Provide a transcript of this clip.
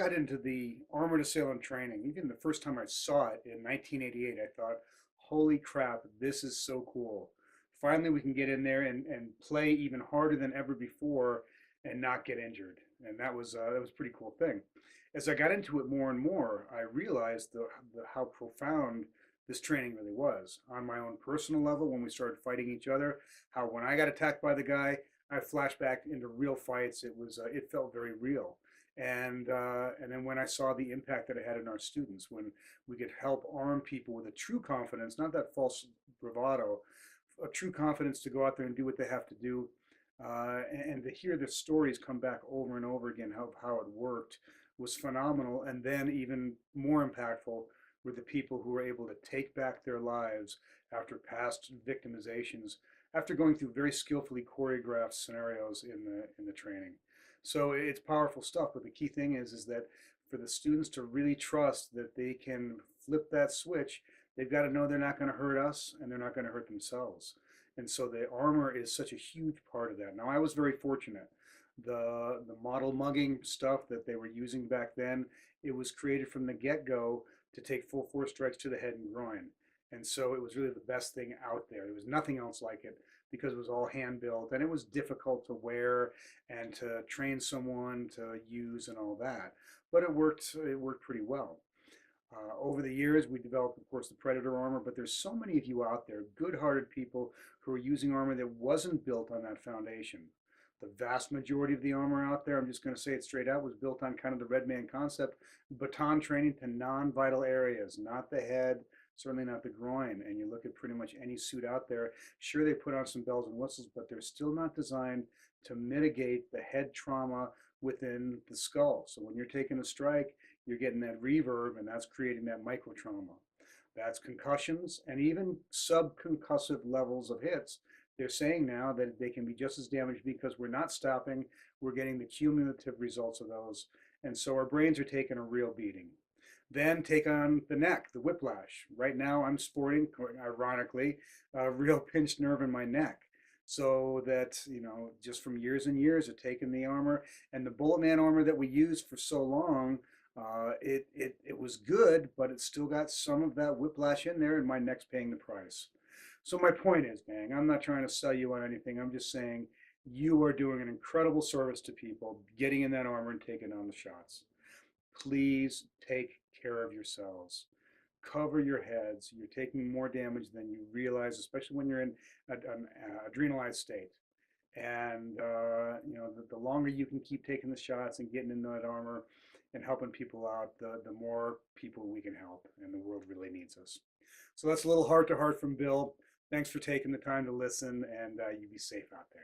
got into the armored assailant training, even the first time I saw it in 1988, I thought, holy crap, this is so cool. Finally, we can get in there and play even harder than ever before and not get injured. And that was a pretty cool thing. As I got into it more and more, I realized how profound this training really was. On my own personal level, when we started fighting each other, how when I got attacked by the guy, I flashed back into real fights. It felt very real. And then when I saw the impact that it had on our students, when we could help arm people with a true confidence, not that false bravado, a true confidence to go out there and do what they have to do, and to hear the stories come back over and over again how it worked was phenomenal. And then even more impactful were the people who were able to take back their lives after past victimizations, after going through very skillfully choreographed scenarios in the training. So it's powerful stuff. But the key thing is that for the students to really trust that they can flip that switch, they've got to know they're not going to hurt us and they're not going to hurt themselves. And so the armor is such a huge part of that. Now, I was very fortunate. The model mugging stuff that they were using back then, it was created from the get-go to take full force strikes to the head and groin. And so it was really the best thing out there. There was nothing else like it because it was all hand built and it was difficult to wear and to train someone to use and all that. But it worked pretty well. Over the years, we developed, of course, the Predator armor, but there's so many of you out there, good-hearted people who are using armor that wasn't built on that foundation. The vast majority of the armor out there, I'm just going to say it straight out, was built on kind of the Red Man concept, baton training to non-vital areas, not the head, certainly not the groin. And you look at pretty much any suit out there, sure, they put on some bells and whistles, but they're still not designed to mitigate the head trauma within the skull. So when you're taking a strike, you're getting that reverb, and that's creating that micro trauma. That's concussions and even subconcussive levels of hits. They're saying now that they can be just as damaged because we're not stopping, we're getting the cumulative results of those. And so our brains are taking a real beating. Then take on the neck, the whiplash. Right now I'm sporting, ironically, a real pinched nerve in my neck. So that, just from years and years of taking the armor and the Bullet Man armor that we used for so long, it was good, but it still got some of that whiplash in there, and my neck's paying the price. So my point is, gang, I'm not trying to sell you on anything. I'm just saying you are doing an incredible service to people, getting in that armor and taking on the shots. Please take care of yourselves. Cover your heads. You're taking more damage than you realize, especially when you're in an adrenalized state. And the longer you can keep taking the shots and getting into that armor and helping people out, the more people we can help, and the world really needs us. So that's a little heart to heart from Bill. Thanks for taking the time to listen, and you be safe out there.